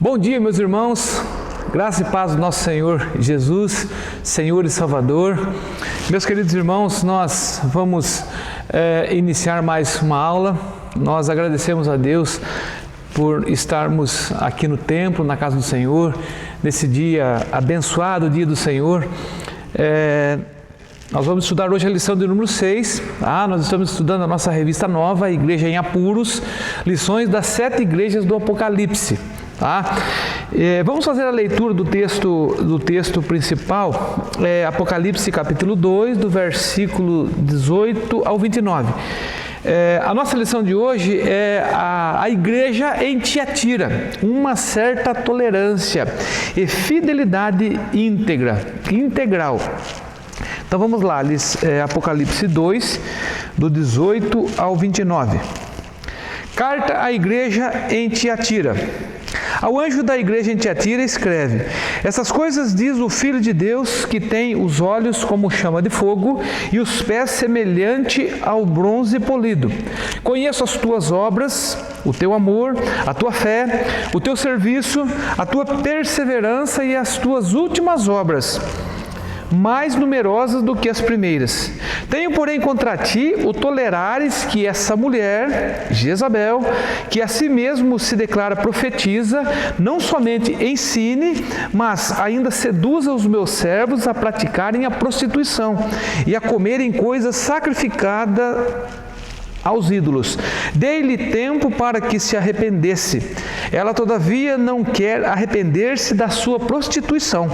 Bom dia, meus irmãos, graça e paz do nosso Senhor Jesus, Senhor e Salvador. Meus queridos irmãos, nós vamos iniciar mais uma aula. Nós agradecemos a Deus por estarmos aqui no templo, na casa do Senhor, nesse dia abençoado, dia do Senhor. Nós vamos estudar hoje a lição de número 6, tá? Nós estamos estudando a nossa revista nova, a Igreja em Apuros, lições das 7 igrejas do Apocalipse. Tá? Vamos fazer a leitura do texto principal, Apocalipse capítulo 2, do versículo 18 ao 29. A nossa lição de hoje é a igreja em Tiatira, uma certa tolerância e fidelidade integral. Então vamos lá, Apocalipse 2, do 18 ao 29. Carta à igreja em Tiatira. Ao anjo da igreja em Tiatira escreve: essas coisas diz o Filho de Deus, que tem os olhos como chama de fogo e os pés semelhante ao bronze polido. Conheço as tuas obras, o teu amor, a tua fé, o teu serviço, a tua perseverança e as tuas últimas obras, mais numerosas do que as primeiras. Tenho, porém, contra ti o tolerares que essa mulher, Jezabel, que a si mesmo se declara profetiza, não somente ensine, mas ainda seduza os meus servos a praticarem a prostituição e a comerem coisas sacrificadas aos ídolos. Dei-lhe tempo para que se arrependesse. Ela, todavia, não quer arrepender-se da sua prostituição.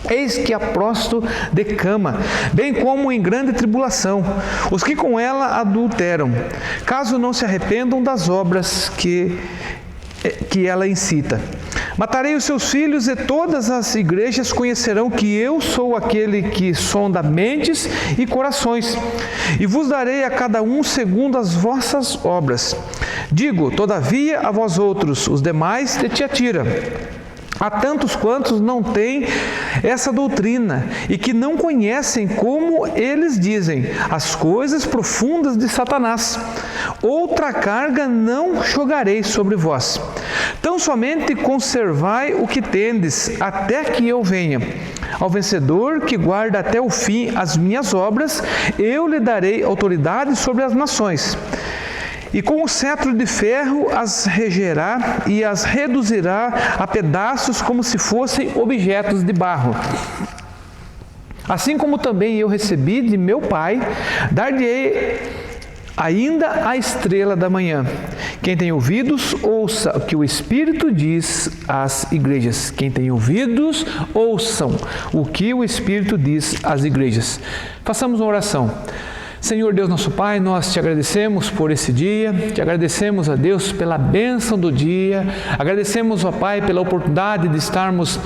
Eis que a prosto de cama, bem como em grande tribulação, os que com ela adulteram, caso não se arrependam das obras que ela incita. Matarei os seus filhos e todas as igrejas conhecerão que eu sou aquele que sonda mentes e corações, e vos darei a cada um segundo as vossas obras. Digo, todavia, a vós outros, os demais de Tiatira, há tantos quantos não têm essa doutrina e que não conhecem, como eles dizem, as coisas profundas de Satanás. Outra carga não jogarei sobre vós. Tão somente conservai o que tendes, até que eu venha. Ao vencedor que guarda até o fim as minhas obras, eu lhe darei autoridade sobre as nações. E com o cetro de ferro as regerá e as reduzirá a pedaços como se fossem objetos de barro. Assim como também eu recebi de meu Pai, dar-lhe-ei ainda a estrela da manhã. Quem tem ouvidos, ouça o que o Espírito diz às igrejas. Quem tem ouvidos, ouçam o que o Espírito diz às igrejas. Façamos uma oração. Senhor Deus nosso Pai, nós te agradecemos por esse dia, te agradecemos a Deus pela bênção do dia, agradecemos, ó Pai, pela oportunidade de estarmos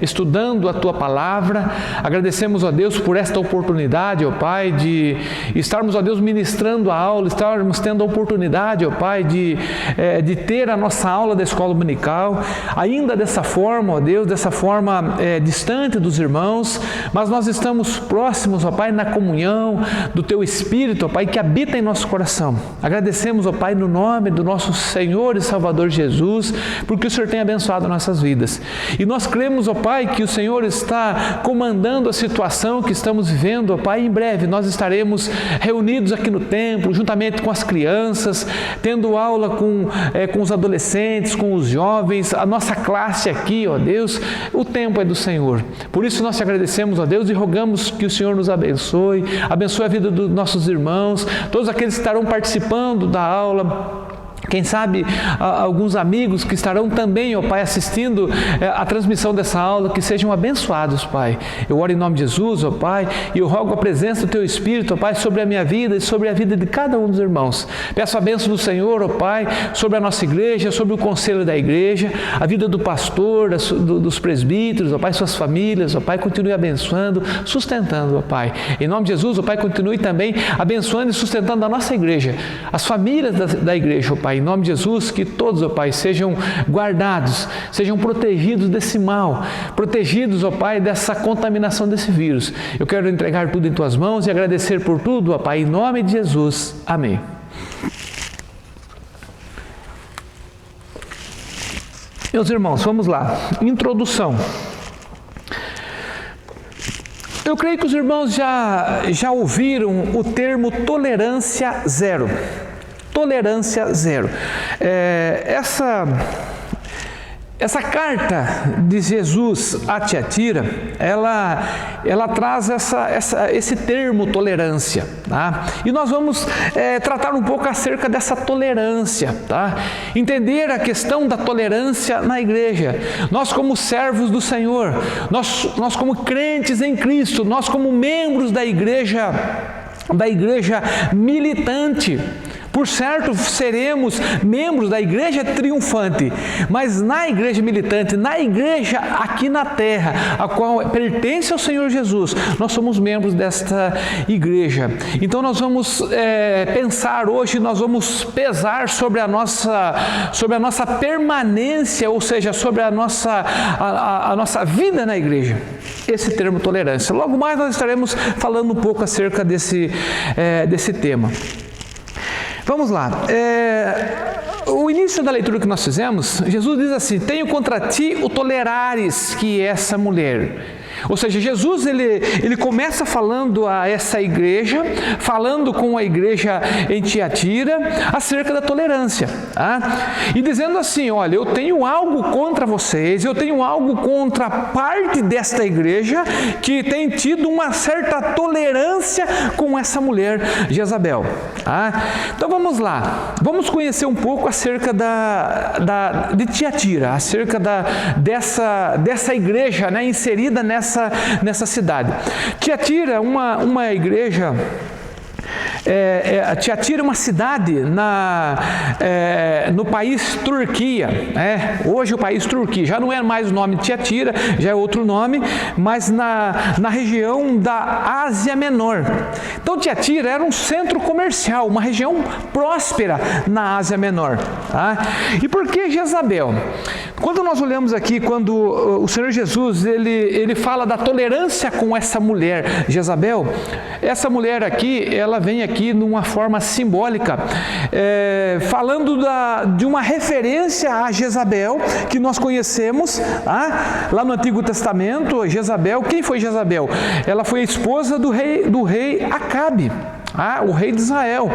estudando a Tua Palavra, agradecemos a Deus por esta oportunidade, ó Pai, de estarmos, ó Deus, ministrando a aula, estarmos tendo a oportunidade, ó Pai, de ter a nossa aula da escola dominical, ainda dessa forma, ó Deus, dessa forma distante dos irmãos, mas nós estamos próximos, ó Pai, na comunhão do Teu Espírito, ó Pai, que habita em nosso coração. Agradecemos, ó Pai, no nome do nosso Senhor e Salvador Jesus, porque o Senhor tem abençoado nossas vidas. E nós cremos, ó Pai, que o Senhor está comandando a situação que estamos vivendo, ó Pai. Em breve nós estaremos reunidos aqui no templo, juntamente com as crianças, tendo aula com os adolescentes, com os jovens, a nossa classe aqui, ó Deus. O tempo é do Senhor. Por isso nós te agradecemos, ó Deus, e rogamos que o Senhor nos abençoe a vida dos nossos irmãos, todos aqueles que estarão participando da aula. Quem sabe alguns amigos que estarão também, ó Pai, assistindo a transmissão dessa aula, que sejam abençoados, Pai. Eu oro em nome de Jesus, ó Pai, e eu rogo a presença do Teu Espírito, ó Pai, sobre a minha vida e sobre a vida de cada um dos irmãos. Peço a bênção do Senhor, ó Pai, sobre a nossa igreja, sobre o conselho da igreja, a vida do pastor, dos presbíteros, ó Pai, suas famílias, ó Pai, continue abençoando, sustentando, ó Pai. Em nome de Jesus, ó Pai, continue também abençoando e sustentando a nossa igreja, as famílias da igreja, ó Pai. Em nome de Jesus, que todos, ó Pai, sejam guardados, sejam protegidos desse mal, protegidos, ó Pai, dessa contaminação desse vírus. Eu quero entregar tudo em Tuas mãos e agradecer por tudo, ó Pai, em nome de Jesus. Amém. Meus irmãos, vamos lá. Introdução. Eu creio que os irmãos já ouviram o termo tolerância zero. Tolerância zero. Essa carta de Jesus a Tiatira, ela traz esse termo tolerância, tá? E nós vamos tratar um pouco acerca dessa tolerância, tá? Entender a questão da tolerância na igreja. Nós como servos do Senhor, nós como crentes em Cristo, nós como membros da igreja militante. Por certo, seremos membros da igreja triunfante, mas na igreja militante, na igreja aqui na terra, a qual pertence ao Senhor Jesus, nós somos membros desta igreja. Então nós vamos pensar hoje, nós vamos pesar sobre a nossa permanência, ou seja, sobre a nossa vida na igreja. Esse termo tolerância. Logo mais nós estaremos falando um pouco acerca desse tema. Vamos lá, o início da leitura que nós fizemos, Jesus diz assim: tenho contra ti o tolerares que essa mulher. Ou seja, Jesus ele começa falando a essa igreja, falando com a igreja em Tiatira acerca da tolerância, tá? E dizendo assim: olha, eu tenho algo contra vocês, eu tenho algo contra parte desta igreja que tem tido uma certa tolerância com essa mulher Jezabel, tá? Então vamos lá, vamos conhecer um pouco acerca de Tiatira, acerca dessa igreja, né, inserida nessa cidade. Tiatira, uma igreja. Tiatira é uma cidade no país Turquia. Hoje o país Turquia, já não é mais o nome Tiatira, já é outro nome, mas na região da Ásia Menor. Então Tiatira era um centro comercial, uma região próspera na Ásia Menor. Tá? E por que Jezabel? Quando nós olhamos aqui, quando o Senhor Jesus ele fala da tolerância com essa mulher Jezabel, essa mulher aqui, ela vem aqui numa forma simbólica, falando de uma referência a Jezabel, que nós conhecemos lá no Antigo Testamento. Jezabel, quem foi Jezabel? Ela foi a esposa do rei Acabe. O rei de Israel,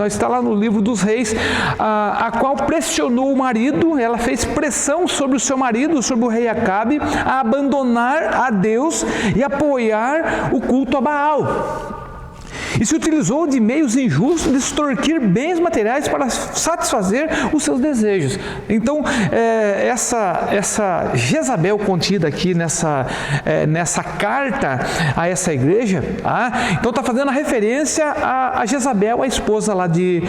está lá no livro dos reis, a qual pressionou o marido, ela fez pressão sobre o seu marido, sobre o rei Acabe, a abandonar a Deus e apoiar o culto a Baal. E se utilizou de meios injustos de extorquir bens materiais para satisfazer os seus desejos. Então, essa Jezabel contida aqui nessa carta a essa igreja, então está fazendo a referência a Jezabel, a esposa lá de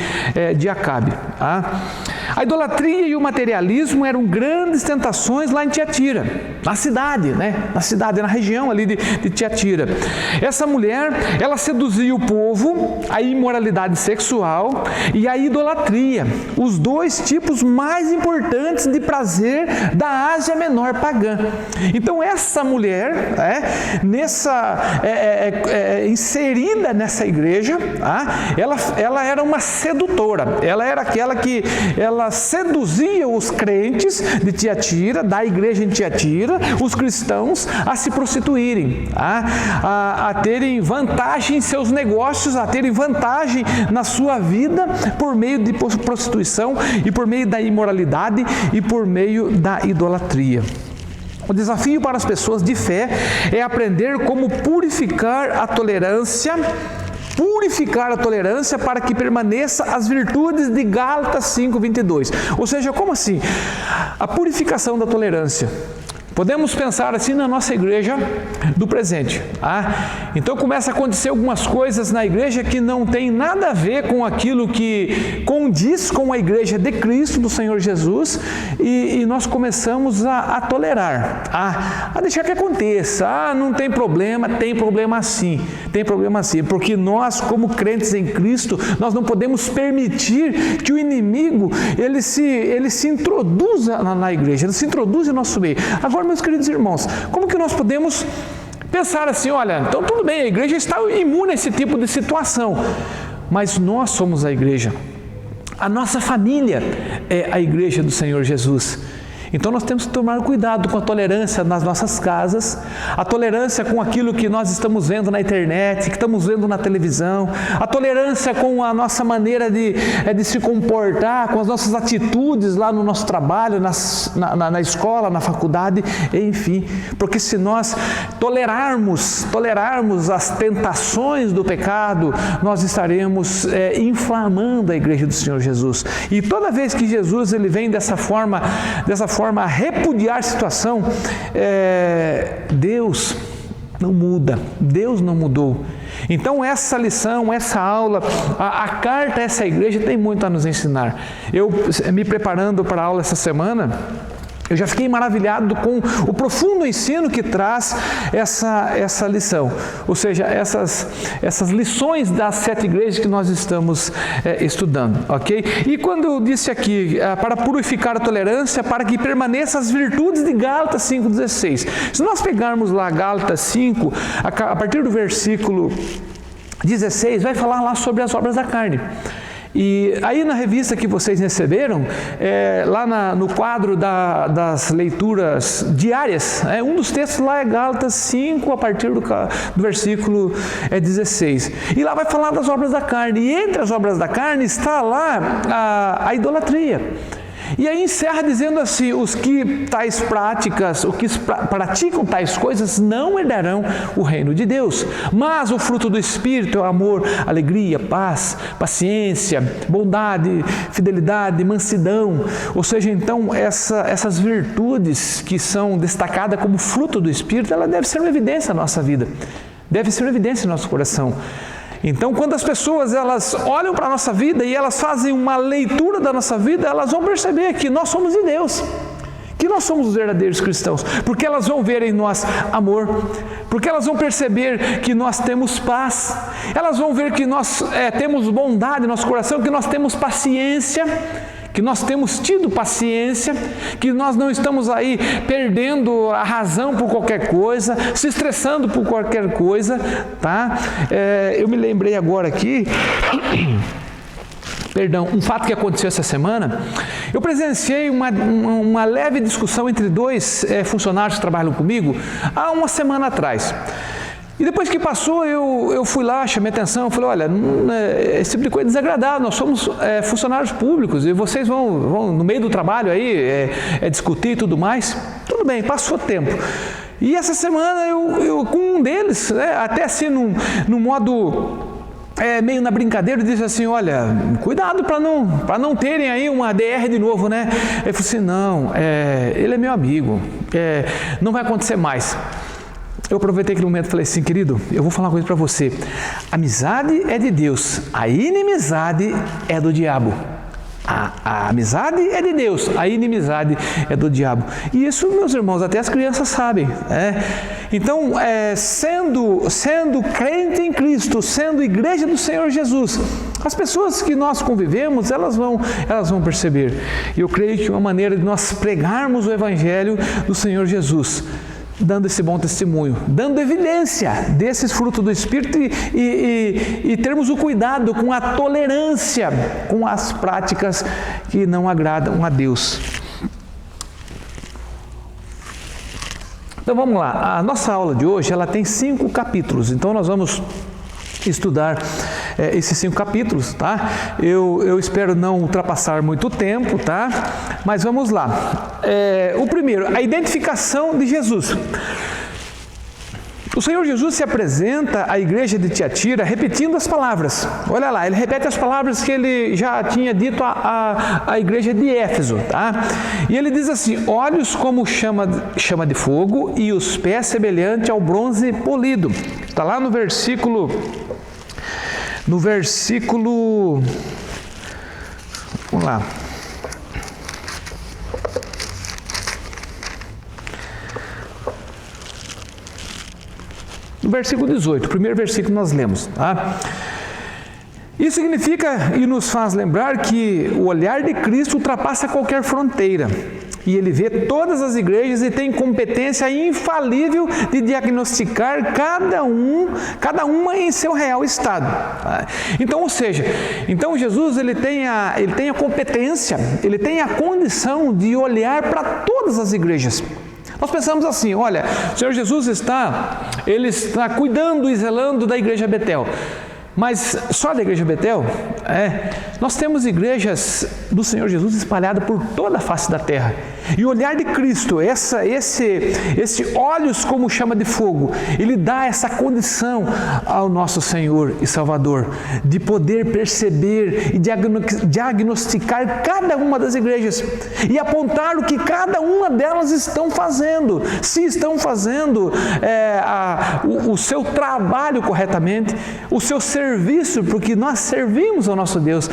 Acabe. A idolatria e o materialismo eram grandes tentações lá em Tiatira, na cidade, na região ali de Tiatira. Essa mulher, ela seduzia o povo, a imoralidade sexual e a idolatria, os dois tipos mais importantes de prazer da Ásia Menor pagã. Então essa mulher, inserida nessa igreja, ela era uma sedutora, ela era aquela que ela seduzia os crentes de Tiatira, da igreja em Tiatira, os cristãos, a se prostituírem, a terem vantagem em seus negócios, a terem vantagem na sua vida por meio de prostituição e por meio da imoralidade e por meio da idolatria. O desafio para as pessoas de fé é aprender como purificar a tolerância para que permaneça as virtudes de Gálatas 5:22. Ou seja, como assim? A purificação da tolerância. Podemos pensar assim na nossa igreja do presente. Então começa a acontecer algumas coisas na igreja que não tem nada a ver com aquilo que condiz com a igreja de Cristo, do Senhor Jesus, e nós começamos a tolerar, a deixar que aconteça. Não tem problema sim, porque nós, como crentes em Cristo, nós não podemos permitir que o inimigo ele se introduza na igreja, ele se introduza no nosso meio. Agora, meus queridos irmãos, como que nós podemos pensar assim: olha, então tudo bem, a igreja está imune a esse tipo de situação, mas nós somos a igreja, a nossa família é a igreja do Senhor Jesus. Então nós temos que tomar cuidado com a tolerância nas nossas casas, a tolerância com aquilo que nós estamos vendo na internet, que estamos vendo na televisão, a tolerância com a nossa maneira de se comportar, com as nossas atitudes lá no nosso trabalho, na escola, na faculdade, enfim. Porque se nós tolerarmos as tentações do pecado, nós estaremos inflamando a igreja do Senhor Jesus. E toda vez que Jesus ele vem dessa forma a repudiar a situação, Deus não muda, Deus não mudou. Então essa lição, essa aula, a carta a essa igreja tem muito a nos ensinar. Eu, me preparando para a aula essa semana, eu já fiquei maravilhado com o profundo ensino que traz essa lição. Ou seja, essas lições das 7 igrejas que nós estamos estudando, ok? E quando eu disse aqui, para purificar a tolerância, para que permaneça as virtudes de Gálatas 5,16. Se nós pegarmos lá Gálatas 5, a partir do versículo 16, vai falar lá sobre as obras da carne. E aí na revista que vocês receberam, lá no quadro das leituras diárias, um dos textos lá é Gálatas 5, a partir do versículo 16. E lá vai falar das obras da carne. E entre as obras da carne está lá a idolatria. E aí encerra dizendo assim: os que praticam tais coisas não herdarão o reino de Deus. Mas o fruto do Espírito é o amor, alegria, paz, paciência, bondade, fidelidade, mansidão. Ou seja, então, essas virtudes que são destacadas como fruto do Espírito, ela deve ser uma evidência na nossa vida, deve ser uma evidência no nosso coração. Então, quando as pessoas elas olham para a nossa vida e elas fazem uma leitura da nossa vida, elas vão perceber que nós somos de Deus, que nós somos os verdadeiros cristãos, porque elas vão ver em nós amor, porque elas vão perceber que nós temos paz, elas vão ver que nós temos bondade no nosso coração, que nós temos paciência, que nós temos tido paciência, que nós não estamos aí perdendo a razão por qualquer coisa, se estressando por qualquer coisa, tá? Eu me lembrei agora aqui, um fato que aconteceu essa semana. Eu presenciei uma leve discussão entre 2 funcionários que trabalham comigo há uma semana atrás. E depois que passou, eu fui lá, chamei atenção, falei: olha, esse tipo de coisa é desagradável, nós somos funcionários públicos e vocês vão no meio do trabalho aí discutir e tudo mais. Tudo bem, passou tempo. E essa semana eu com um deles, até assim no modo meio na brincadeira, disse assim: olha, cuidado para não terem aí uma DR de novo, né? Ele falou assim: não, ele é meu amigo, não vai acontecer mais. Eu aproveitei aquele momento e falei assim: querido, eu vou falar uma coisa para você. Amizade é de Deus, a inimizade é do diabo. A amizade é de Deus, a inimizade é do diabo. E isso, meus irmãos, até as crianças sabem. Então, sendo crente em Cristo, sendo igreja do Senhor Jesus, as pessoas que nós convivemos, elas vão perceber. E eu creio que uma maneira de nós pregarmos o Evangelho do Senhor Jesus, dando esse bom testemunho, dando evidência desses frutos do Espírito e termos o cuidado com a tolerância com as práticas que não agradam a Deus. Então vamos lá, a nossa aula de hoje ela tem 5 capítulos, então nós vamos estudar esses 5 capítulos, tá? Eu espero não ultrapassar muito tempo, tá? Mas vamos lá. O primeiro, a identificação de Jesus. O Senhor Jesus se apresenta à igreja de Tiatira repetindo as palavras. Olha lá, ele repete as palavras que ele já tinha dito à igreja de Éfeso, tá? E ele diz assim: olhos como chama de fogo e os pés semelhante ao bronze polido. Está lá no versículo... Vamos lá. No versículo 18, o primeiro versículo que nós lemos, tá? Isso significa e nos faz lembrar que o olhar de Cristo ultrapassa qualquer fronteira. E ele vê todas as igrejas e tem competência infalível de diagnosticar cada uma em seu real estado. Então, ou seja, Jesus ele tem a competência, ele tem a condição de olhar para todas as igrejas. Nós pensamos assim, olha, o Senhor Jesus está cuidando e zelando da igreja Betel. Mas só da igreja Betel? Nós temos igrejas do Senhor Jesus espalhadas por toda a face da terra. E o olhar de Cristo, esse olhos como chama de fogo, ele dá essa condição ao nosso Senhor e Salvador de poder perceber e diagnosticar cada uma das igrejas e apontar o que cada uma delas estão fazendo, se estão fazendo o seu trabalho corretamente, o seu serviço, porque nós servimos ao nosso Deus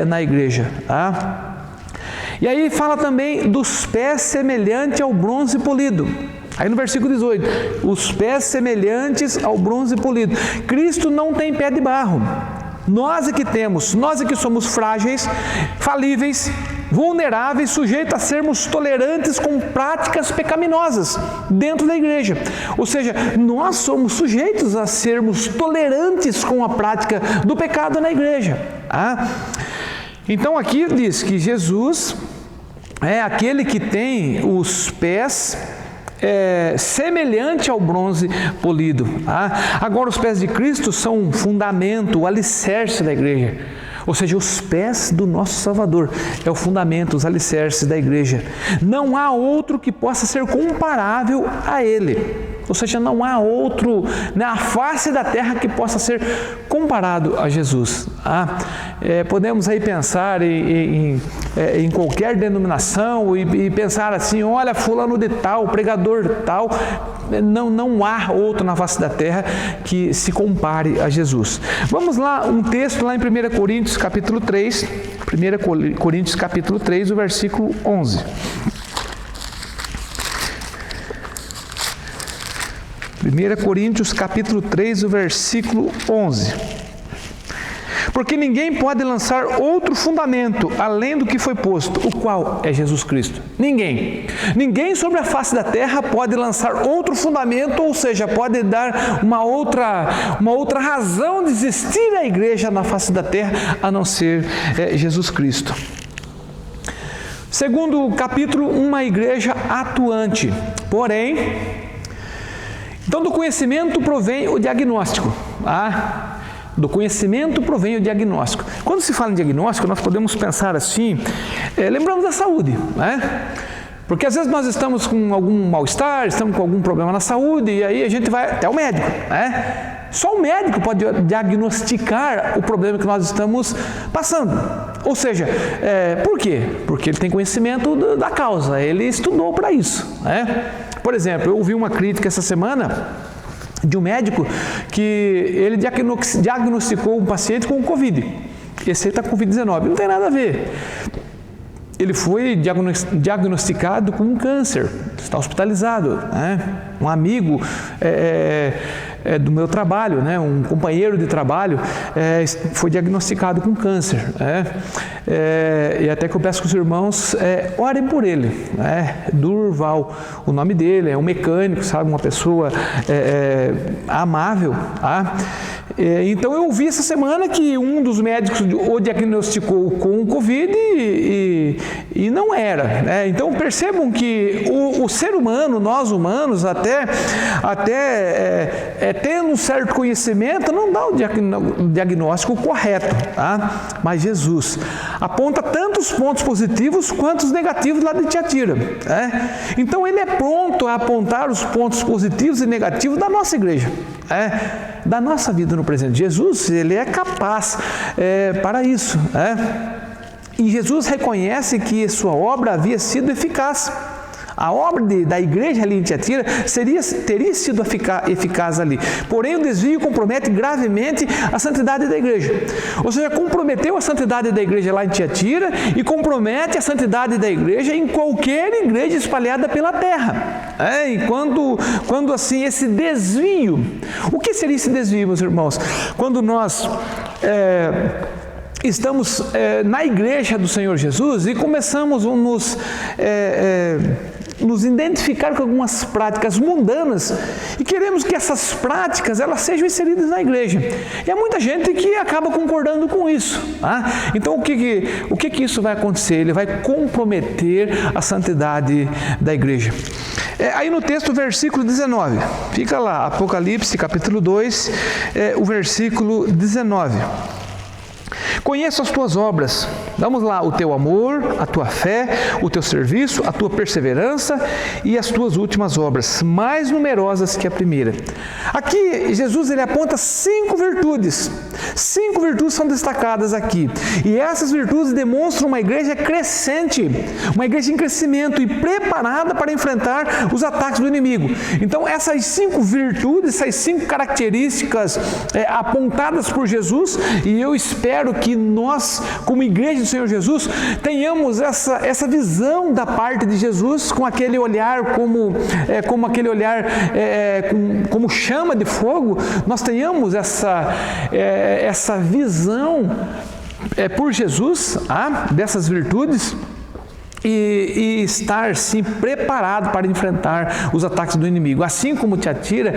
na igreja, tá? E aí fala também dos pés semelhantes ao bronze polido. Aí no versículo 18, os pés semelhantes ao bronze polido. Cristo não tem pé de barro. Nós é que temos, nós é que somos frágeis, falíveis, vulneráveis, sujeitos a sermos tolerantes com práticas pecaminosas dentro da igreja. Ou seja, nós somos sujeitos a sermos tolerantes com a prática do pecado na igreja. Então aqui diz que Jesus é aquele que tem os pés semelhante ao bronze polido. Agora os pés de Cristo são um fundamento, o alicerce da igreja. Ou seja, os pés do nosso Salvador é o fundamento, os alicerces da igreja. Não há outro que possa ser comparável a Ele. Ou seja, não há outro na face da terra que possa ser comparado a Jesus. Podemos aí pensar em qualquer denominação e pensar assim, olha, fulano de tal, pregador tal, não há outro na face da terra que se compare a Jesus. Vamos lá, um texto lá em 1 Coríntios capítulo 3, 1 Coríntios capítulo 3, o versículo 11. 1 Coríntios capítulo 3, o versículo 11. Porque ninguém pode lançar outro fundamento além do que foi posto, o qual é Jesus Cristo. Ninguém sobre a face da terra pode lançar outro fundamento, ou seja, pode dar uma outra razão de existir a igreja na face da terra, a não ser Jesus Cristo. Segundo capítulo, uma igreja atuante. Porém, então do conhecimento provém o diagnóstico. Do conhecimento provém o diagnóstico. Quando se fala em diagnóstico, nós podemos pensar assim, lembramos da saúde, Porque às vezes nós estamos com algum mal-estar, estamos com algum problema na saúde, e aí a gente vai até o médico, Só o médico pode diagnosticar o problema que nós estamos passando. Ou seja, por quê? Porque ele tem conhecimento da causa, ele estudou para isso, Por exemplo, eu ouvi uma crítica essa semana de um médico que ele diagnosticou um paciente com Covid. Esse aí está com Covid-19, não tem nada a ver. Ele foi diagnosticado com um câncer, está hospitalizado. Um amigo do meu trabalho, um companheiro de trabalho, foi diagnosticado com câncer. E até que eu peço que os irmãos orem por ele. Durval, o nome dele, é um mecânico, sabe, uma pessoa amável. Então eu ouvi essa semana que um dos médicos o diagnosticou com Covid e não era. Então percebam que o ser humano, nós humanos, até tendo um certo conhecimento, não dá o diagnóstico correto. Mas Jesus aponta tanto os pontos positivos quanto os negativos lá de Tiatira. Então ele é pronto a apontar os pontos positivos e negativos da nossa igreja. Da nossa vida no presente. Jesus, ele é capaz para isso. E Jesus reconhece que sua obra havia sido eficaz. A obra da igreja ali em Tiatira teria sido eficaz ali. Porém, o desvio compromete gravemente a santidade da igreja. Ou seja, comprometeu a santidade da igreja lá em Tiatira e compromete a santidade da igreja em qualquer igreja espalhada pela terra. E quando assim, esse desvio... O que seria esse desvio, meus irmãos? Quando nós... estamos na igreja do Senhor Jesus e começamos a nos identificar com algumas práticas mundanas e queremos que essas práticas elas sejam inseridas na igreja. E há muita gente que acaba concordando com isso. Tá? Então o que isso vai acontecer? Ele vai comprometer a santidade da igreja. Aí no texto, versículo 19, fica lá, Apocalipse capítulo 2, o versículo 19. Conheço as tuas obras, vamos lá, o teu amor, a tua fé, o teu serviço, a tua perseverança e as tuas últimas obras, mais numerosas que a primeira. Aqui, Jesus ele aponta 5 virtudes. 5 virtudes são destacadas aqui. E essas virtudes demonstram uma igreja crescente, uma igreja em crescimento e preparada para enfrentar os ataques do inimigo. Então, essas 5 virtudes, essas 5 características apontadas por Jesus, e eu espero que nós, como igreja do Senhor Jesus, tenhamos essa visão da parte de Jesus, com aquele olhar como aquele olhar como chama de fogo, nós tenhamos essa visão por Jesus, dessas virtudes, e estar sim preparado para enfrentar os ataques do inimigo. Assim como Tiatira,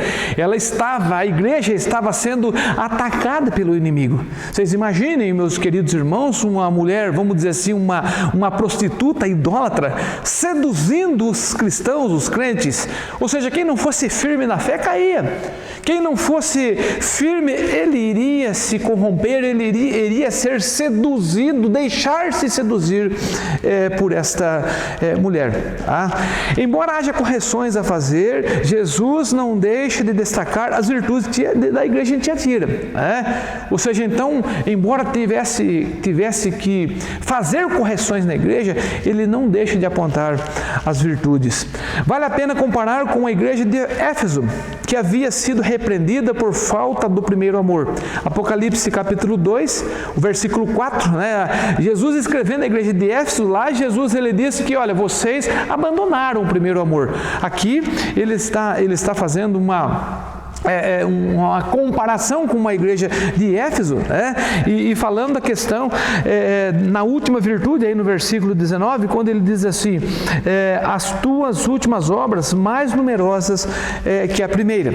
a igreja estava sendo atacada pelo inimigo. Vocês imaginem, meus queridos irmãos, uma mulher, vamos dizer assim, uma prostituta idólatra, seduzindo os cristãos, os crentes. Ou seja, quem não fosse firme na fé caía. Quem não fosse firme, ele iria se corromper, ele iria ser seduzido, deixar-se seduzir por esta mulher. Embora haja correções a fazer, Jesus não deixa de destacar as virtudes da igreja em Tiatira. Ou seja, então, embora tivesse que fazer correções na igreja, ele não deixa de apontar as virtudes. Vale a pena comparar com a igreja de Éfeso, que havia sido repreendida por falta do primeiro amor. Apocalipse capítulo 2, o versículo 4, Jesus escrevendo a igreja de Éfeso, lá Jesus ele disse que, olha, vocês abandonaram o primeiro amor. Aqui ele está fazendo uma comparação com uma igreja de Éfeso, e falando da questão na última virtude, aí no versículo 19, quando ele diz assim, as tuas últimas obras mais numerosas que a primeira.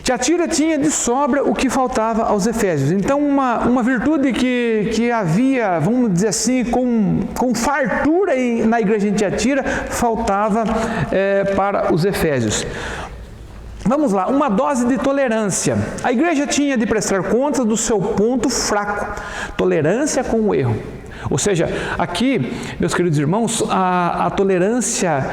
Tiatira tinha de sobra o que faltava aos Efésios. Então, uma virtude que havia, vamos dizer assim, com fartura na igreja de Tiatira, faltava para os Efésios. Vamos lá, uma dose de tolerância. A igreja tinha de prestar contas do seu ponto fraco, tolerância com o erro. Ou seja, aqui, meus queridos irmãos, a tolerância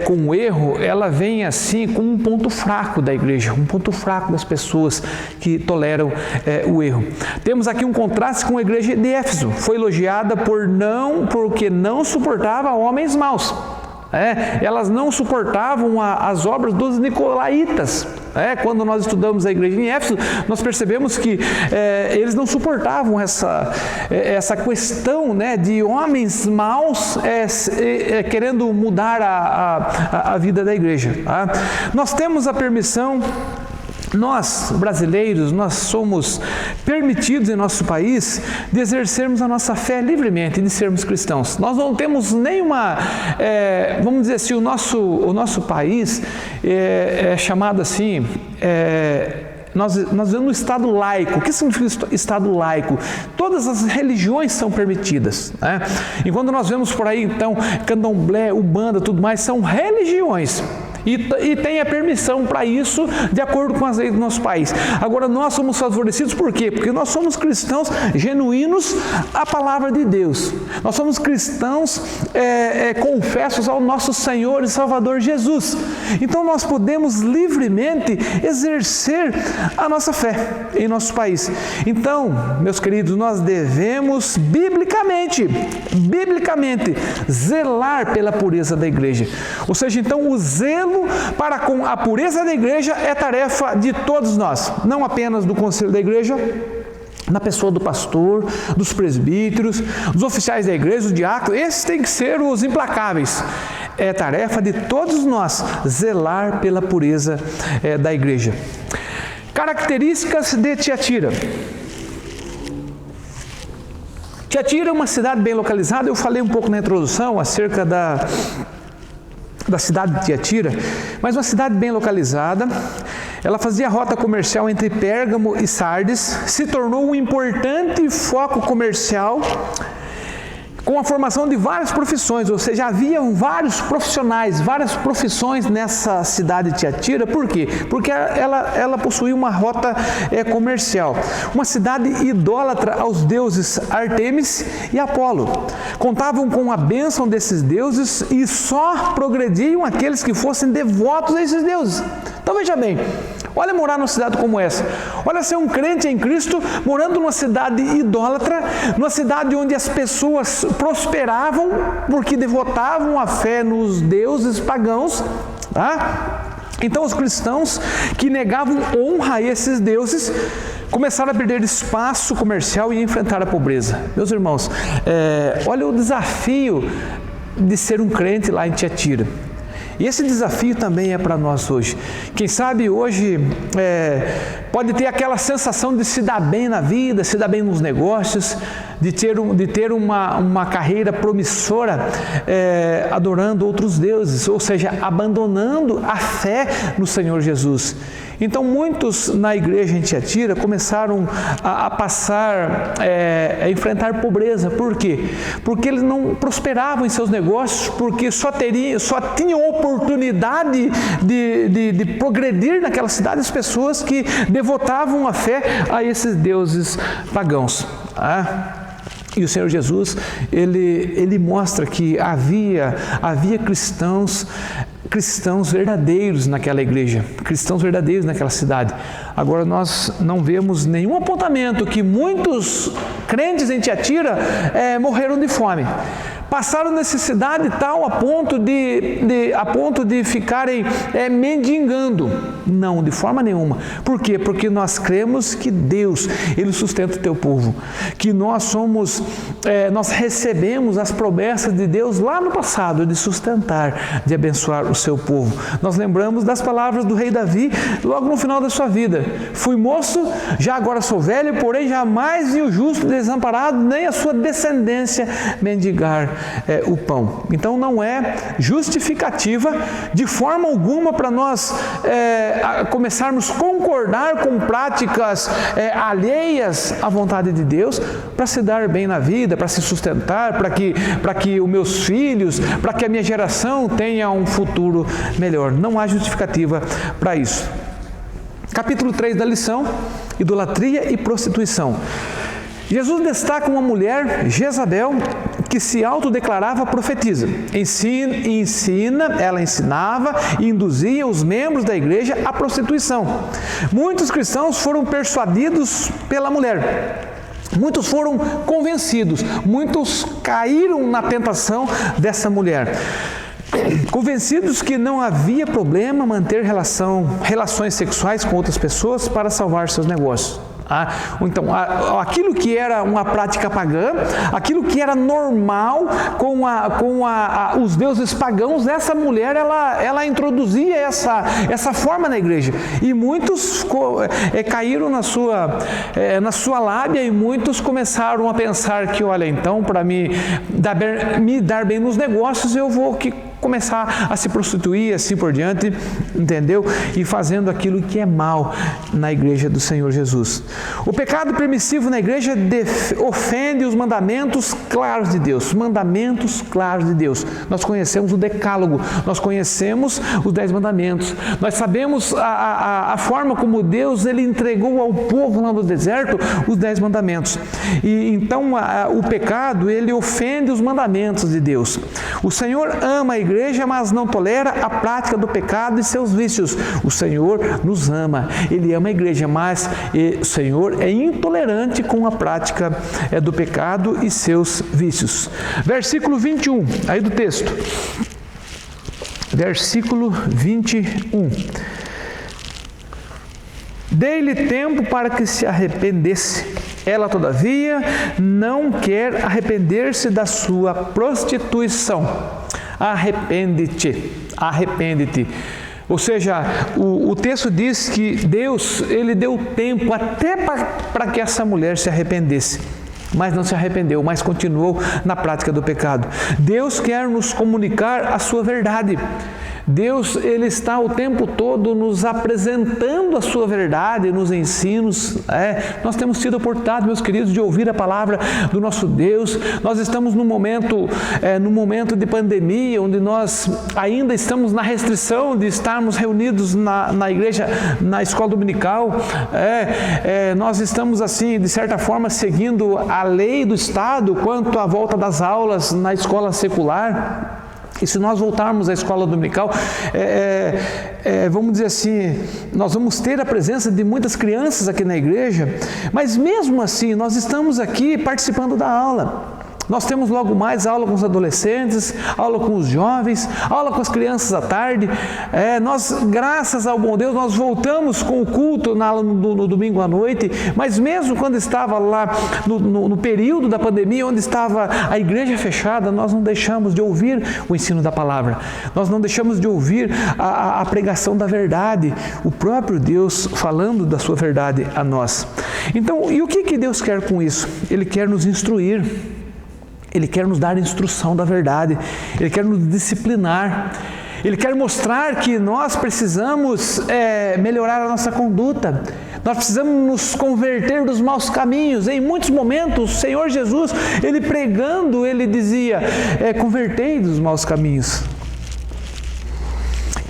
com o erro, ela vem assim com um ponto fraco da igreja, um ponto fraco das pessoas que toleram o erro. Temos aqui um contraste com a igreja de Éfeso. Foi elogiada porque não suportava homens maus. Elas não suportavam as obras dos nicolaítas. Quando nós estudamos a igreja em Éfeso, nós percebemos que eles não suportavam essa questão de homens maus querendo mudar a vida da igreja. Nós temos a permissão. Nós, brasileiros, nós somos permitidos em nosso país de exercermos a nossa fé livremente, de sermos cristãos. Nós não temos nenhuma, vamos dizer assim, o nosso país é chamado assim, nós vivemos no Estado laico. O que significa Estado laico? Todas as religiões são permitidas. E quando nós vemos por aí, então, candomblé, ubanda, tudo mais, são religiões. E tem a permissão para isso de acordo com as leis do nosso país. Agora, nós somos favorecidos por quê? Porque nós somos cristãos genuínos à palavra de Deus. Nós somos cristãos confessos ao nosso Senhor e Salvador Jesus. Então, nós podemos livremente exercer a nossa fé em nosso país. Então, meus queridos, nós devemos biblicamente zelar pela pureza da igreja. Ou seja, então, o zelo para com a pureza da igreja é tarefa de todos nós, não apenas do conselho da igreja, na pessoa do pastor, dos presbíteros, dos oficiais da igreja, dos diáconos. Esses têm que ser os implacáveis. É tarefa de todos nós zelar pela pureza da igreja. Características de Tiatira. Tiatira é uma cidade bem localizada. Eu falei um pouco na introdução acerca da cidade de Tiatira, mas uma cidade bem localizada. Ela fazia rota comercial entre Pérgamo e Sardes, se tornou um importante foco comercial com a formação de várias profissões, ou seja, havia vários profissionais, várias profissões nessa cidade de Tiatira. Por quê? Porque ela possuía uma rota comercial. Uma cidade idólatra aos deuses Ártemis e Apolo. Contavam com a bênção desses deuses e só progrediam aqueles que fossem devotos a esses deuses. Então veja bem, olha morar numa cidade como essa. Olha ser um crente em Cristo morando numa cidade idólatra, numa cidade onde as pessoas prosperavam porque devotavam a fé nos deuses pagãos. Tá? Então os cristãos que negavam honra a esses deuses começaram a perder espaço comercial e enfrentar a pobreza. Meus irmãos, olha o desafio de ser um crente lá em Tiatira. E esse desafio também é para nós hoje. Quem sabe hoje pode ter aquela sensação de se dar bem na vida, se dar bem nos negócios, de ter uma carreira promissora adorando outros deuses, ou seja, abandonando a fé no Senhor Jesus. Então muitos na igreja em Tiatira começaram a passar, a enfrentar pobreza. Por quê? Porque eles não prosperavam em seus negócios, porque só tinham oportunidade de progredir naquela cidade as pessoas que devotavam a fé a esses deuses pagãos. E o Senhor Jesus, ele mostra que havia cristãos verdadeiros naquela igreja, cristãos verdadeiros naquela cidade. Agora nós não vemos nenhum apontamento que muitos crentes em Tiatira morreram de fome. Passaram necessidade tal a ponto de ficarem mendigando. Não, de forma nenhuma. Por quê? Porque nós cremos que Deus, Ele sustenta o teu povo. Que nós nós recebemos as promessas de Deus lá no passado, de sustentar, de abençoar o seu povo. Nós lembramos das palavras do rei Davi, logo no final da sua vida. Fui moço, já agora sou velho, porém jamais vi o justo desamparado, nem a sua descendência mendigar o pão. Então não é justificativa de forma alguma para nós começarmos a concordar com práticas alheias à vontade de Deus, para se dar bem na vida, para se sustentar, para que os meus filhos, para que a minha geração tenha um futuro melhor. Não há justificativa para isso. Capítulo 3 da lição: idolatria e prostituição. Jesus destaca uma mulher, Jezabel, que se autodeclarava profetisa. Ela ensinava e induzia os membros da igreja à prostituição. Muitos cristãos foram persuadidos pela mulher. Muitos foram convencidos. Muitos caíram na tentação dessa mulher. Convencidos que não havia problema manter relações sexuais com outras pessoas para salvar seus negócios. Então, aquilo que era uma prática pagã, aquilo que era normal com os deuses pagãos, essa mulher, ela introduzia essa forma na igreja. E muitos caíram na sua lábia, e muitos começaram a pensar que, olha, então, para me dar bem nos negócios, eu vou começar a se prostituir, assim por diante, entendeu? E fazendo aquilo que é mal na igreja do Senhor Jesus. O pecado permissivo na igreja ofende os mandamentos claros de Deus. Mandamentos claros de Deus. Nós conhecemos o decálogo, nós conhecemos os 10 mandamentos. Nós sabemos a forma como Deus ele entregou ao povo lá no deserto os 10 mandamentos. E então o pecado ele ofende os mandamentos de Deus. O Senhor ama a igreja, mas não tolera a prática do pecado e seus vícios. O Senhor nos ama, Ele ama a igreja, mas o Senhor é intolerante com a prática do pecado e seus vícios. Versículo 21, aí do texto. Versículo 21. Dei-lhe tempo para que se arrependesse. Ela, todavia, não quer arrepender-se da sua prostituição. Arrepende-te, arrepende-te. Ou seja, o texto diz que Deus, ele deu tempo até para que essa mulher se arrependesse. mas não se arrependeu, mas continuou na prática do pecado. Deus quer nos comunicar a sua verdade. Deus, Ele está o tempo todo nos apresentando a sua verdade nos ensinos. Nós temos tido a oportunidade, meus queridos, de ouvir a palavra do nosso Deus. Nós estamos num momento de pandemia, onde nós ainda estamos na restrição de estarmos reunidos na igreja, na escola dominical. Nós estamos, assim, de certa forma, seguindo a lei do Estado quanto à volta das aulas na escola secular. E se nós voltarmos à escola dominical, vamos dizer assim, nós vamos ter a presença de muitas crianças aqui na igreja, mas mesmo assim nós estamos aqui participando da aula. Nós temos logo mais aula com os adolescentes, aula com os jovens, aula com as crianças à tarde. Nós, graças ao bom Deus, nós voltamos com o culto no domingo à noite, mas mesmo quando estava lá no período da pandemia, onde estava a igreja fechada, nós não deixamos de ouvir o ensino da palavra. Nós não deixamos de ouvir a pregação da verdade, o próprio Deus falando da sua verdade a nós. Então, e o que Deus quer com isso? Ele quer nos instruir. Ele quer nos dar instrução da verdade, Ele quer nos disciplinar, Ele quer mostrar que nós precisamos melhorar a nossa conduta, nós precisamos nos converter dos maus caminhos. Em muitos momentos, o Senhor Jesus, Ele pregando, Ele dizia, convertei dos maus caminhos.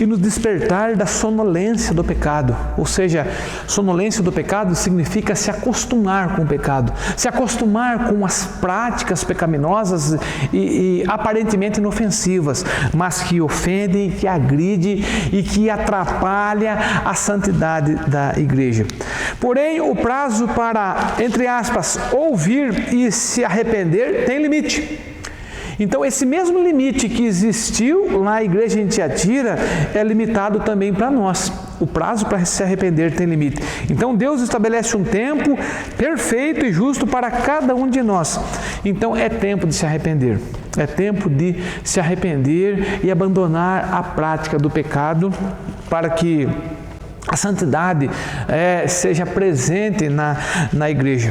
E nos despertar da sonolência do pecado. Ou seja, sonolência do pecado significa se acostumar com o pecado, se acostumar com as práticas pecaminosas e aparentemente inofensivas, mas que ofendem, que agridem e que atrapalham a santidade da igreja. Porém, o prazo para, entre aspas, ouvir e se arrepender tem limite. Então, esse mesmo limite que existiu na igreja em Tiatira é limitado também para nós. O prazo para se arrepender tem limite. Então, Deus estabelece um tempo perfeito e justo para cada um de nós. Então, é tempo de se arrepender. É tempo de se arrepender e abandonar a prática do pecado para que a santidade seja presente na igreja.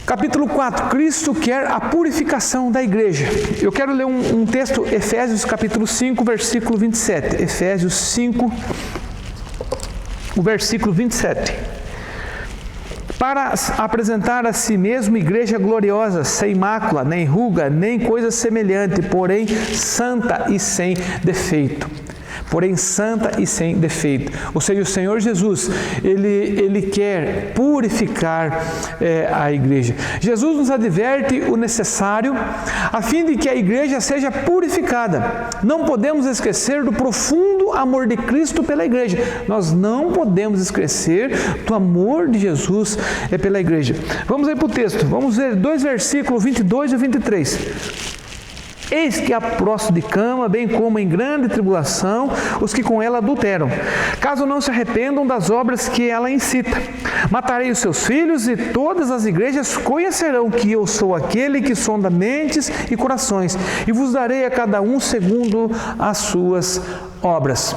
Capítulo 4, Cristo quer a purificação da igreja. Eu quero ler um texto, Efésios capítulo 5, versículo 27. Efésios 5, o versículo 27. Para apresentar a si mesmo igreja gloriosa, sem mácula, nem ruga, nem coisa semelhante, porém santa e sem defeito. Porém santa e sem defeito. Ou seja, o Senhor Jesus, Ele quer purificar a igreja. Jesus nos adverte o necessário a fim de que a igreja seja purificada. Não podemos esquecer do profundo amor de Cristo pela igreja. Nós não podemos esquecer do amor de Jesus pela igreja. Vamos aí para o texto. Vamos ver 2 versículos 22 e 23. Eis que há próximo de cama, bem como em grande tribulação, os que com ela adulteram, caso não se arrependam das obras que ela incita. Matarei os seus filhos e todas as igrejas conhecerão que eu sou aquele que sonda mentes e corações, e vos darei a cada um segundo as suas obras.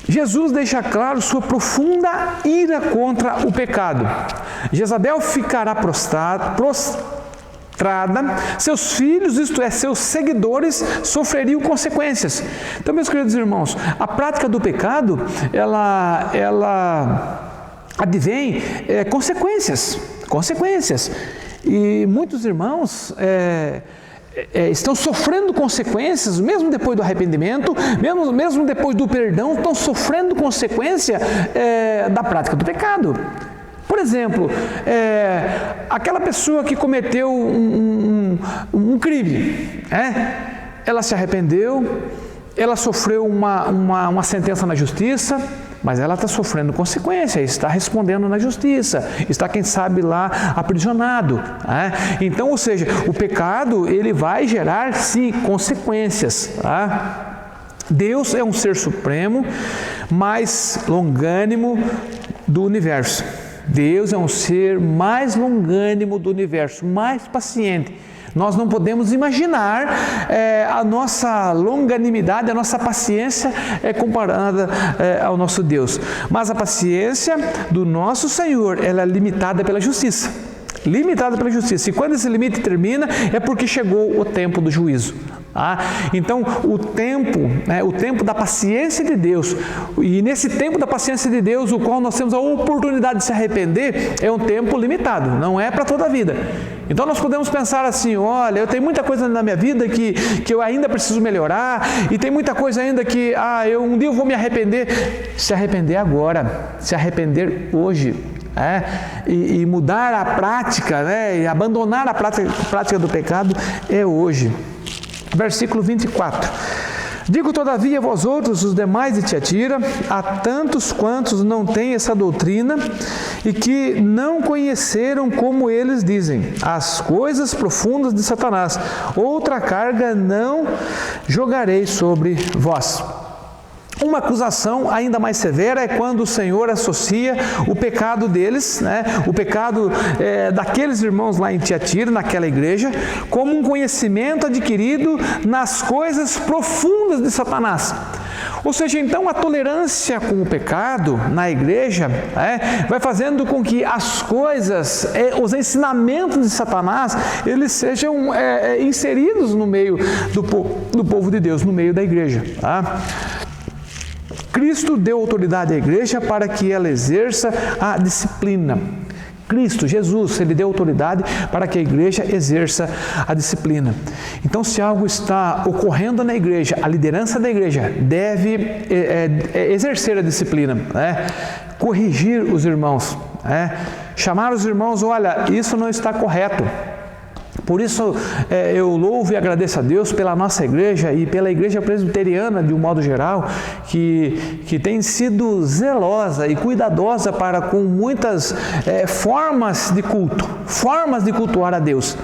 Jesus deixa claro sua profunda ira contra o pecado. Jezabel ficará prostrada, seus filhos, isto é, seus seguidores, sofreriam consequências. Então, meus queridos irmãos, a prática do pecado, ela advém consequências. E muitos irmãos estão sofrendo consequências, mesmo depois do arrependimento, mesmo depois do perdão, estão sofrendo consequência da prática do pecado. Por exemplo, aquela pessoa que cometeu um crime, ela se arrependeu, ela sofreu uma sentença na justiça, mas ela está sofrendo consequência, está respondendo na justiça, está, quem sabe, lá aprisionado. Então, ou seja, o pecado, ele vai gerar, sim, consequências. Deus é um ser supremo, mais longânimo do universo. Deus é um ser mais longânimo do universo, mais paciente Nós não podemos imaginar a nossa longanimidade, a nossa paciência comparada ao nosso Deus. Mas a paciência do nosso Senhor, ela é limitada pela justiça. Limitada pela justiça. E quando esse limite termina, é porque chegou o tempo do juízo. Então, o tempo da paciência de Deus, e nesse tempo da paciência de Deus, o qual nós temos a oportunidade de se arrepender, é um tempo limitado, não é para toda a vida. Então, nós podemos pensar assim, olha, eu tenho muita coisa na minha vida que eu ainda preciso melhorar, e tem muita coisa ainda que, um dia eu vou me arrepender. Se arrepender agora, se arrepender hoje, e mudar a prática, e abandonar a prática do pecado é hoje. Versículo 24. Digo, todavia, a vós outros, os demais de Tiatira, a tantos quantos não têm essa doutrina e que não conheceram, como eles dizem, as coisas profundas de Satanás, outra carga não jogarei sobre vós. Uma acusação ainda mais severa é quando o Senhor associa o pecado deles, o pecado daqueles irmãos lá em Tiatira, naquela igreja, como um conhecimento adquirido nas coisas profundas de Satanás. Ou seja, então a tolerância com o pecado na igreja vai fazendo com que as coisas, os ensinamentos de Satanás, eles sejam inseridos no meio do povo de Deus, no meio da igreja. Cristo deu autoridade à igreja para que ela exerça a disciplina. Cristo, Jesus, Ele deu autoridade para que a igreja exerça a disciplina. Então, se algo está ocorrendo na igreja, a liderança da igreja deve exercer a disciplina, corrigir os irmãos, chamar os irmãos, olha, isso não está correto. Por isso, eu louvo e agradeço a Deus pela nossa igreja e pela igreja presbiteriana, de um modo geral, que tem sido zelosa e cuidadosa para com muitas formas de culto, formas de cultuar a Deus.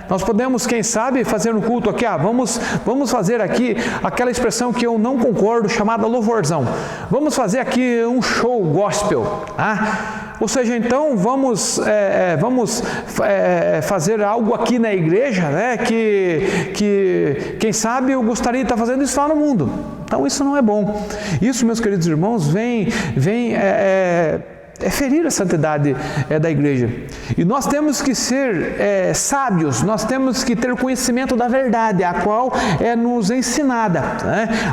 Nós podemos, quem sabe, fazer um culto aqui, vamos fazer aqui aquela expressão que eu não concordo, chamada louvorzão. Vamos fazer aqui um show gospel, ou seja, então vamos fazer algo aqui na igreja, que quem sabe eu gostaria de estar fazendo isso lá no mundo. Então isso não é bom. Isso, meus queridos irmãos, vem ferir a santidade da igreja. E nós temos que ser sábios, nós temos que ter conhecimento da verdade, a qual é nos ensinada,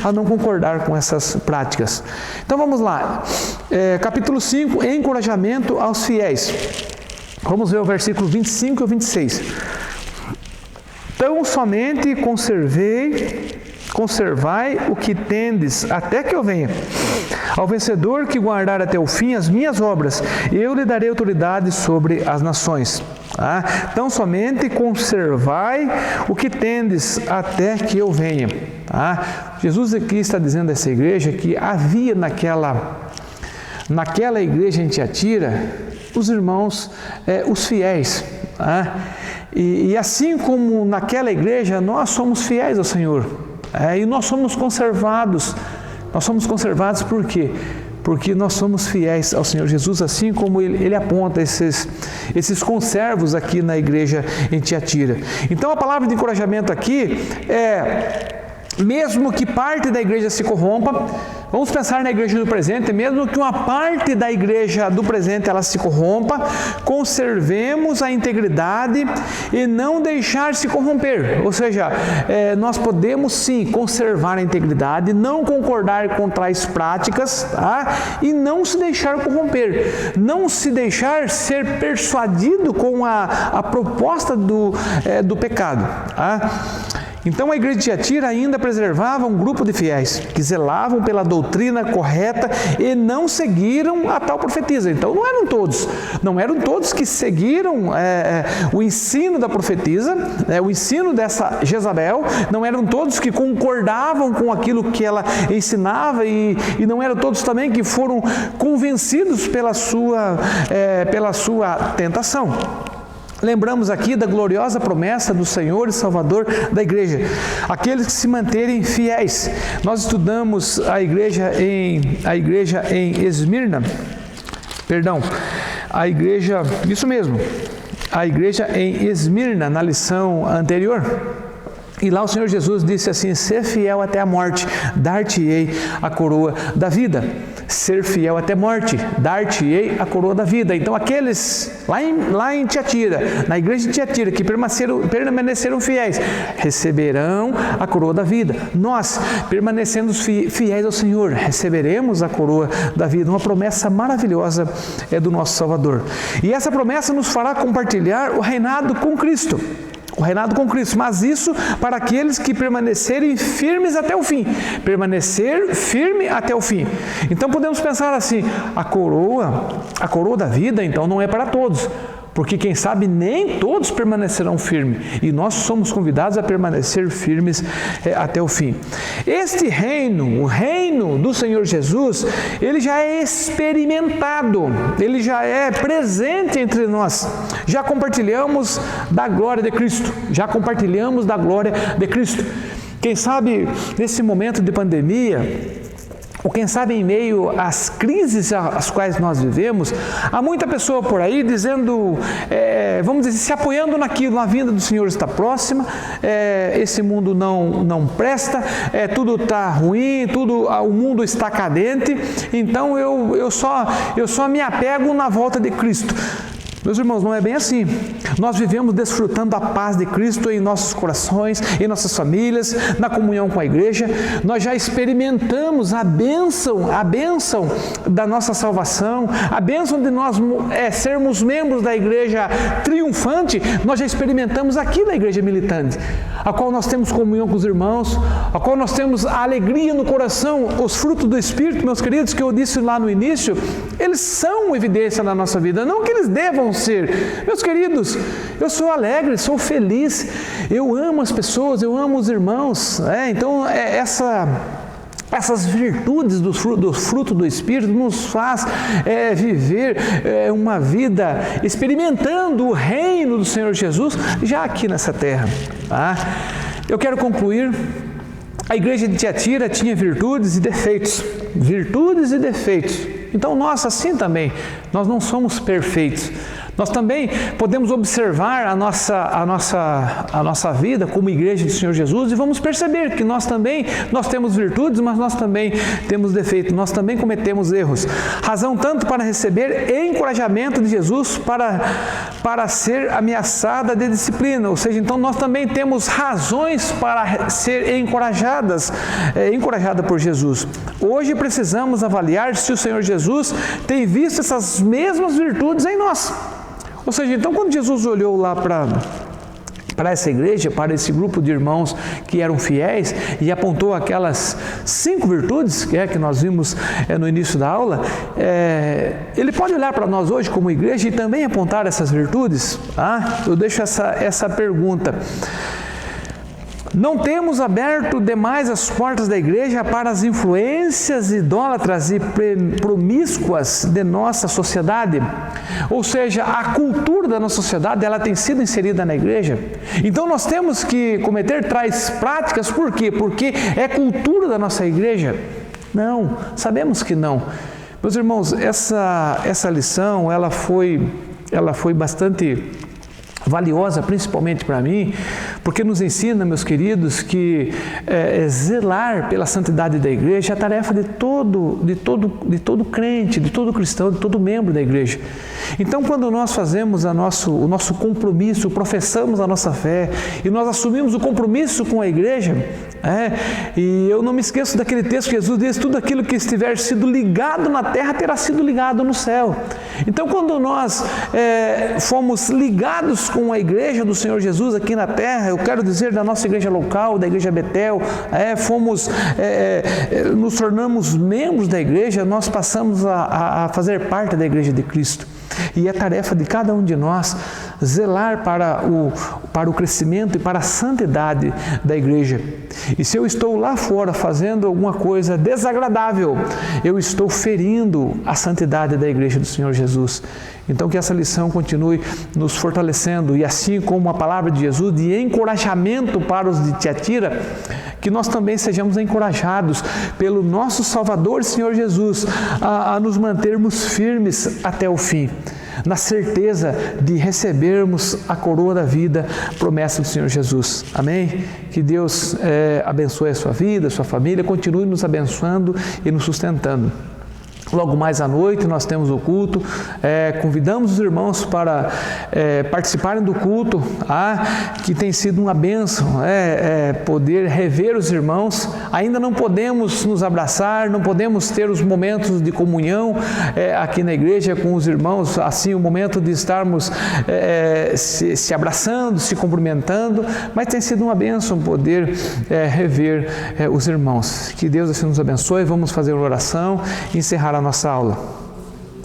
a não concordar com essas práticas. Então vamos lá, capítulo 5, encorajamento aos fiéis. Vamos ver o versículo 25 e 26. Tão somente conservai o que tendes, até que eu venha. Ao vencedor que guardar até o fim as minhas obras, eu lhe darei autoridade sobre as nações. Então, somente conservai o que tendes, até que eu venha. Jesus aqui está dizendo a essa igreja que havia naquela igreja em Tiatira, os irmãos, os fiéis. E assim como naquela igreja, nós somos fiéis ao Senhor. E nós somos conservados. Nós somos conservados por quê? Porque nós somos fiéis ao Senhor Jesus, assim como Ele aponta esses conservos aqui na igreja em Tiatira. Então a palavra de encorajamento aqui mesmo que parte da igreja se corrompa, vamos pensar na igreja do presente, mesmo que uma parte da igreja do presente ela se corrompa, conservemos a integridade e não deixar se corromper. Ou seja, nós podemos sim conservar a integridade, não concordar com tais práticas, e não se deixar corromper, não se deixar ser persuadido com a proposta do pecado. Então a igreja de Tiatira ainda preservava um grupo de fiéis que zelavam pela doutrina correta e não seguiram a tal profetisa. Então não eram todos que seguiram o ensino da profetisa, o ensino dessa Jezabel, não eram todos que concordavam com aquilo que ela ensinava e não eram todos também que foram convencidos pela sua tentação. Lembramos aqui da gloriosa promessa do Senhor e Salvador da igreja, aqueles que se manterem fiéis. Nós estudamos a igreja em Esmirna, isso mesmo, a igreja em Esmirna, na lição anterior. E lá o Senhor Jesus disse assim: ser fiel até a morte, dar-te-ei a coroa da vida. Ser fiel até a morte, dar-te-ei a coroa da vida. Então aqueles lá em Tiatira, na igreja de Tiatira, que permaneceram fiéis, receberão a coroa da vida. Nós, permanecendo fiéis ao Senhor, receberemos a coroa da vida. Uma promessa maravilhosa é do nosso Salvador. E essa promessa nos fará compartilhar o reinado com Cristo. O reinado com Cristo, mas isso para aqueles que permanecerem firmes até o fim. Permanecer firme até o fim. Então podemos pensar assim: a coroa da vida então não é para todos, porque quem sabe nem todos permanecerão firmes, e nós somos convidados a permanecer firmes até o fim. Este reino, o reino do Senhor Jesus, ele já é experimentado, ele já é presente entre nós. Já compartilhamos da glória de Cristo, Quem sabe nesse momento de pandemia, ou quem sabe em meio às crises às quais nós vivemos, há muita pessoa por aí dizendo, vamos dizer, se apoiando naquilo: a vinda do Senhor está próxima, esse mundo não presta, tudo está ruim, o mundo está cadente, então eu só me apego na volta de Cristo. Meus irmãos, não é bem assim. Nós vivemos desfrutando a paz de Cristo em nossos corações, em nossas famílias, na comunhão com a igreja. Nós já experimentamos a bênção da nossa salvação, a bênção de nós sermos membros da igreja triunfante. Nós já experimentamos aqui na igreja militante, a qual nós temos comunhão com os irmãos, a qual nós temos a alegria no coração. Os frutos do Espírito, meus queridos, que eu disse lá no início, eles são evidência na nossa vida, não que eles devam ser. Meus queridos, eu sou alegre, sou feliz, eu amo as pessoas, eu amo os irmãos. Então, essas virtudes do fruto do Espírito nos faz viver uma vida experimentando o reino do Senhor Jesus já aqui nessa terra. Tá? Eu quero concluir. A igreja de Tiatira tinha virtudes e defeitos. Então nós assim também, nós não somos perfeitos. Nós também podemos observar a nossa vida como igreja do Senhor Jesus e vamos perceber que nós temos virtudes, mas nós também temos defeitos, nós também cometemos erros. Razão tanto para receber encorajamento de Jesus para ser ameaçada de disciplina. Ou seja, então nós também temos razões para ser encorajada por Jesus. Hoje precisamos avaliar se o Senhor Jesus tem visto essas mesmas virtudes em nós. Ou seja, então quando Jesus olhou lá para essa igreja, para esse grupo de irmãos que eram fiéis e apontou aquelas 5 virtudes que nós vimos no início da aula, ele pode olhar para nós hoje como igreja e também apontar essas virtudes? Eu deixo essa pergunta. Não temos aberto demais as portas da igreja para as influências idólatras e promíscuas de nossa sociedade? Ou seja, a cultura da nossa sociedade, ela tem sido inserida na igreja. Então nós temos que cometer tais práticas, por quê? Porque é cultura da nossa igreja? Não, sabemos que não. Meus irmãos, essa lição, ela foi bastante valiosa, principalmente para mim, porque nos ensina, meus queridos, que zelar pela santidade da igreja é a tarefa de todo crente, de todo cristão, de todo membro da igreja. Então, quando nós fazemos o nosso compromisso, professamos a nossa fé e nós assumimos o compromisso com a igreja, e eu não me esqueço daquele texto que Jesus diz: tudo aquilo que estiver sido ligado na terra terá sido ligado no céu. Então, quando nós fomos ligados com a igreja do Senhor Jesus aqui na terra, eu quero dizer da nossa igreja local, da igreja Betel, nos tornamos membros da igreja, nós passamos a fazer parte da igreja de Cristo. E é tarefa de cada um de nós zelar para o crescimento e para a santidade da igreja. E se eu estou lá fora fazendo alguma coisa desagradável, eu estou ferindo a santidade da igreja do Senhor Jesus. Então que essa lição continue nos fortalecendo, e assim como a palavra de Jesus de encorajamento para os de Tiatira, que nós também sejamos encorajados pelo nosso Salvador Senhor Jesus a nos mantermos firmes até o fim. na certeza de recebermos a coroa da vida, promessa do Senhor Jesus. Amém? Que Deus abençoe a sua vida, a sua família, continue nos abençoando e nos sustentando. Logo mais à noite nós temos o culto, convidamos os irmãos para participarem do culto, que tem sido uma bênção, poder rever os irmãos. Ainda não podemos nos abraçar, não podemos ter os momentos de comunhão aqui na igreja com os irmãos, assim o momento de estarmos se abraçando, se cumprimentando, mas tem sido uma bênção poder rever os irmãos. Que Deus assim nos abençoe. Vamos fazer uma oração e encerrar a nossa aula.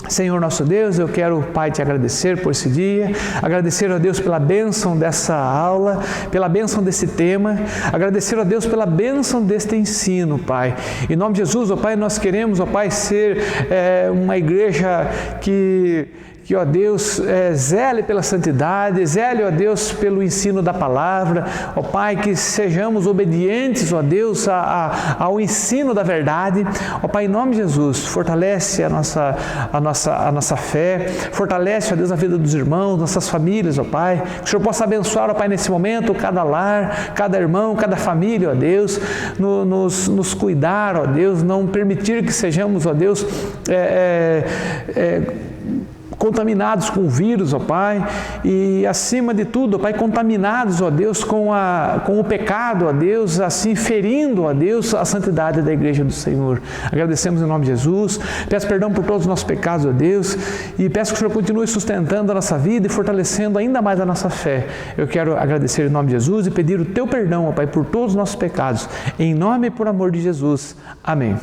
Senhor nosso Deus, eu quero, Pai, te agradecer por esse dia, agradecer a Deus pela bênção dessa aula, pela bênção desse tema, agradecer a Deus pela bênção deste ensino, Pai. Em nome de Jesus, ó Pai, nós queremos, ó Pai, ser uma igreja que, ó Deus, zele pela santidade, zele, ó Deus, pelo ensino da palavra, ó Pai, que sejamos obedientes, ó Deus, ao ensino da verdade. Ó Pai, em nome de Jesus, fortalece a nossa fé, fortalece, ó Deus, a vida dos irmãos, nossas famílias, ó Pai, que o Senhor possa abençoar, ó Pai, nesse momento, cada lar, cada irmão, cada família, ó Deus, nos cuidar, ó Deus, não permitir que sejamos, ó Deus, contaminados com o vírus, ó Pai, e acima de tudo, ó Pai, contaminados, ó Deus, com o pecado, ó Deus, assim ferindo, ó Deus, a santidade da igreja do Senhor. Agradecemos em nome de Jesus, peço perdão por todos os nossos pecados, ó Deus, e peço que o Senhor continue sustentando a nossa vida e fortalecendo ainda mais a nossa fé. Eu quero agradecer em nome de Jesus e pedir o teu perdão, ó Pai, por todos os nossos pecados, em nome e por amor de Jesus. Amém.